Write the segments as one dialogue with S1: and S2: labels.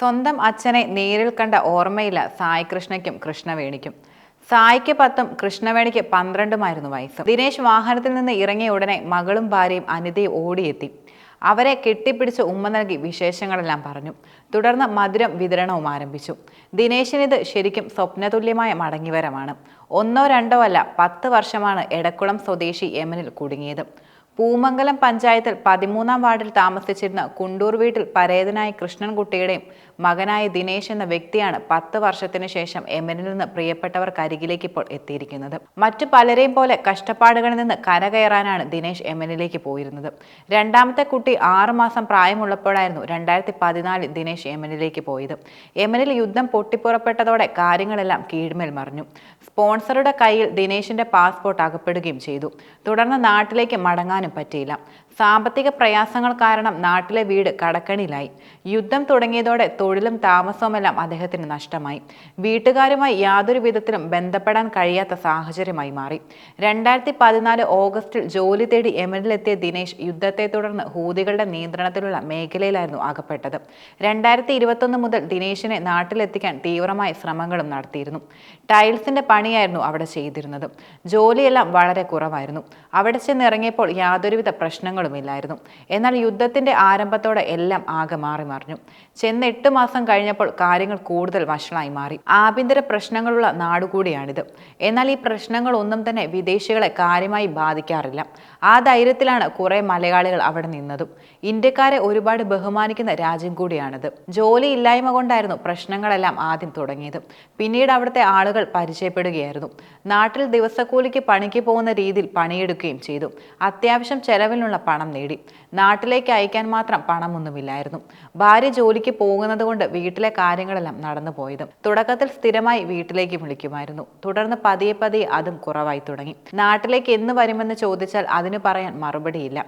S1: സ്വന്തം അച്ഛനെ നേരിൽ കണ്ട ഓർമ്മയില്ല സായികൃഷ്ണയ്ക്കും കൃഷ്ണവേണിക്കും. സായിക്ക് 10ഉം കൃഷ്ണവേണിക്ക് 12ഉമായിരുന്നു വയസ്സ്. ദിനേശ് വാഹനത്തിൽ നിന്ന് ഇറങ്ങിയ ഉടനെ മകളും ഭാര്യയും അനിതയും ഓടിയെത്തി. അവരെ കെട്ടിപ്പിടിച്ച് ഉമ്മ നൽകി വിശേഷങ്ങളെല്ലാം പറഞ്ഞു. തുടർന്ന് മധുരം വിതരണവും ആരംഭിച്ചു. ദിനേശിനിത് ശരിക്കും സ്വപ്നതുല്യമായ മടങ്ങിവരമാണ്. 1 2 അല്ല, 10 വർഷമാണ് എടക്കുളം സ്വദേശി യമനിൽ കുടുങ്ങിയത്. പൂമംഗലം പഞ്ചായത്തിൽ 13ാം വാർഡിൽ താമസിച്ചിരുന്ന കുണ്ടൂർ വീട്ടിൽ പരേതനായ കൃഷ്ണൻകുട്ടിയുടെയും മകനായ ദിനേശ് എന്ന വ്യക്തിയാണ് 10 വർഷത്തിനു ശേഷം യമനിൽ നിന്ന് പ്രിയപ്പെട്ടവർക്കരികിലേക്ക് ഇപ്പോൾ എത്തിയിരിക്കുന്നത്. മറ്റു പലരെയും പോലെ കഷ്ടപ്പാടുകളിൽ നിന്ന് കരകയറാനാണ് ദിനേശ് യമനിലേക്ക് പോയിരുന്നത്. രണ്ടാമത്തെ കുട്ടി 6 മാസം പ്രായമുള്ളപ്പോഴായിരുന്നു 2014 ദിനേശ് യമനിലേക്ക് പോയത്. യമനിൽ യുദ്ധം പൊട്ടിപ്പുറപ്പെട്ടതോടെ കാര്യങ്ങളെല്ലാം കീഴ്മേൽ മറിഞ്ഞു. സ്പോൺസറുടെ കയ്യിൽ ദിനേശിന്റെ പാസ്പോർട്ട് അകപ്പെടുകയും ചെയ്തു. തുടർന്ന് നാട്ടിലേക്ക് മടങ്ങാൻ പറ്റിയില്ല. സാമ്പത്തിക പ്രയാസങ്ങൾ കാരണം നാട്ടിലെ വീട് കടക്കണിയിലായി. യുദ്ധം തുടങ്ങിയതോടെ തൊഴിലും താമസവുമെല്ലാം അദ്ദേഹത്തിന് നഷ്ടമായി. വീട്ടുകാരുമായി യാതൊരു വിധത്തിലും ബന്ധപ്പെടാൻ കഴിയാത്ത സാഹചര്യമായി മാറി. 2014 ഓഗസ്റ്റിൽ ജോലി തേടി യമനിലെത്തിയ ദിനേശ് യുദ്ധത്തെ തുടർന്ന് ഹൂതികളുടെ നിയന്ത്രണത്തിലുള്ള മേഖലയിലായിരുന്നു അകപ്പെട്ടത്. 2021 മുതൽ ദിനേശിനെ നാട്ടിലെത്തിക്കാൻ തീവ്രമായ ശ്രമങ്ങളും നടത്തിയിരുന്നു. ടൈൽസിന്റെ പണിയായിരുന്നു അവിടെ ചെയ്തിരുന്നത്. ജോലിയെല്ലാം വളരെ കുറവായിരുന്നു. അവിടെ ചെന്നിറങ്ങിയപ്പോൾ യാതൊരുവിധ പ്രശ്നങ്ങളുമില്ലായിരുന്നു. എന്നാൽ യുദ്ധത്തിന്റെ ആരംഭത്തോടെ എല്ലാം ആകെ മാറി മറിഞ്ഞു. ചെന്ന് 8 മാസം കഴിഞ്ഞപ്പോൾ കാര്യങ്ങൾ കൂടുതൽ വഷളായി മാറി. ആഭ്യന്തര പ്രശ്നങ്ങളുള്ള നാടുകൂടിയാണിത്. എന്നാൽ ഈ പ്രശ്നങ്ങളൊന്നും തന്നെ വിദേശികളെ കാര്യമായി ബാധിക്കാറില്ല. ആ ധൈര്യത്തിലാണ് കുറെ മലയാളികൾ അവിടെ നിന്നതും. ഇന്ത്യക്കാരെ ഒരുപാട് ബഹുമാനിക്കുന്ന രാജ്യം കൂടിയാണിത്. ജോലി ഇല്ലായ്മ കൊണ്ടായിരുന്നു പ്രശ്നങ്ങളെല്ലാം ആദ്യം തുടങ്ങിയത്. പിന്നീട് അവിടുത്തെ ആളുകൾ പരിചയപ്പെടുകയായിരുന്നു. നാട്ടിൽ ദിവസക്കൂലിക്ക് പണിക്ക് പോകുന്ന രീതിയിൽ പണിയെടുക്കുകയും ചെയ്തു. അത്യാവശ്യം ചെലവിനുള്ള പണം നേടി. നാട്ടിലേക്ക് അയക്കാൻ മാത്രം പണമൊന്നുമില്ലായിരുന്നു. ഭാര്യ ജോലിക്ക് പോകുന്നത് കൊണ്ട് വീട്ടിലെ കാര്യങ്ങളെല്ലാം നടന്നു പോയത്. തുടക്കത്തിൽ സ്ഥിരമായി വീട്ടിലേക്ക് വിളിക്കുമായിരുന്നു. തുടർന്ന് പതിയെ പതിയെ അതും കുറവായി തുടങ്ങി. നാട്ടിലേക്ക് എന്ന് വരുമെന്ന് ചോദിച്ചാൽ അതിന് പറയാൻ മറുപടിയില്ല.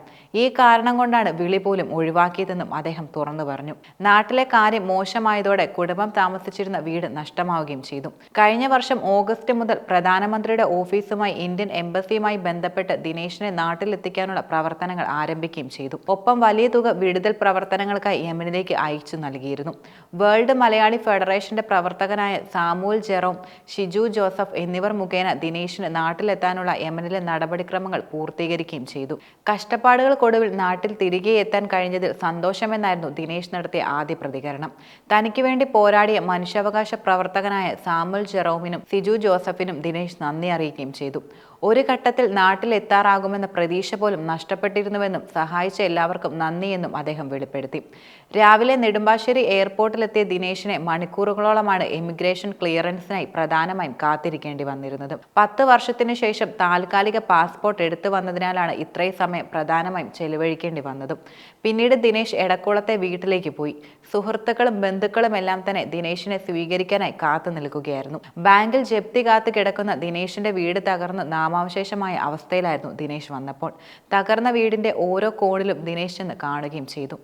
S1: ഈ കാരണം കൊണ്ടാണ് വിളി പോലും ഒഴിവാക്കിയതെന്നും അദ്ദേഹം തുറന്നു പറഞ്ഞു. നാട്ടിലെ കാര്യം മോശമായതോടെ കുടുംബം താമസിച്ചിരുന്ന വീട് നഷ്ടമാവുകയും ചെയ്തു. കഴിഞ്ഞ വർഷം ഓഗസ്റ്റ് മുതൽ പ്രധാനമന്ത്രിയുടെ ഓഫീസുമായി ഇന്ത്യൻ എംബസിയുമായി ബന്ധപ്പെട്ട് ദിനേശിനെ നാട്ടിലെത്തിക്കാനുള്ള പ്രവർത്തനങ്ങൾ ആരംഭിക്കുകയും ചെയ്തു. ഒപ്പം വലിയ തുക വിടുതൽ പ്രവർത്തനങ്ങൾക്കായി യമനിലേക്ക് അയച്ചു നൽകിയിരുന്നു. വേൾഡ് മലയാളി ഫെഡറേഷന്റെ പ്രവർത്തകനായ സാമുവൽ ജെറോം, ഷിജു ജോസഫ് എന്നിവർ മുഖേന ദിനേശിന് നാട്ടിലെത്താനുള്ള യമനിലെ നടപടിക്രമങ്ങൾ പൂർത്തീകരിക്കുകയും ചെയ്തു. കഷ്ടപ്പാടുകൾക്കൊടുവിൽ നാട്ടിൽ തിരികെ എത്താൻ കഴിഞ്ഞതിൽ സന്തോഷമെന്നായിരുന്നു ദിനേശ് നടത്തിയ ആദ്യ പ്രതികരണം. തനിക്ക് വേണ്ടി പോരാടിയ മനുഷ്യാവകാശ പ്രവർത്തകനായ സാമുവൽ ജെറോമിനും സിജു ജോസഫിനും ദിനേശ് നന്ദി അറിയിക്കുകയും ചെയ്തു. ഒരു ഘട്ടത്തിൽ നാട്ടിലെത്താറാകുമെന്ന പ്രതീക്ഷ പോലും നഷ്ടപ്പെട്ടിരുന്നുവെന്നും സഹായിച്ച എല്ലാവർക്കും നന്ദിയെന്നും അദ്ദേഹം വെളിപ്പെടുത്തി. രാവിലെ നെടുമ്പാശ്ശേരി എയർപോർട്ടിലെത്തിയ ദിനേശിനെ മണിക്കൂറുകളോളമാണ് ഇമിഗ്രേഷൻ ക്ലിയറൻസിനായി പ്രധാനമായും കാത്തിരിക്കേണ്ടി വന്നിരുന്നത്. 10 വർഷത്തിനു ശേഷം താൽക്കാലിക പാസ്പോർട്ട് എടുത്തു വന്നതിനാലാണ് ഇത്രയും സമയം പ്രധാനമായും ചെലവഴിക്കേണ്ടി വന്നതും. പിന്നീട് ദിനേശ് എടക്കുളത്തെ വീട്ടിലേക്ക് പോയി. സുഹൃത്തുക്കളും ബന്ധുക്കളും എല്ലാം തന്നെ ദിനേശിനെ സ്വീകരിക്കാനായി കാത്തു നിൽക്കുകയായിരുന്നു. ബാങ്കിൽ ജപ്തി കാത്തു കിടക്കുന്ന ദിനേശിന്റെ വീട് തകർന്ന് നാമാവശേഷമായ അവസ്ഥയിലായിരുന്നു ദിനേശ് വന്നപ്പോൾ. തകർന്ന വീടിന്റെ ഓരോ കോണിലും ദിനേശ് ചെന്ന് കാണുകയും ചെയ്തു.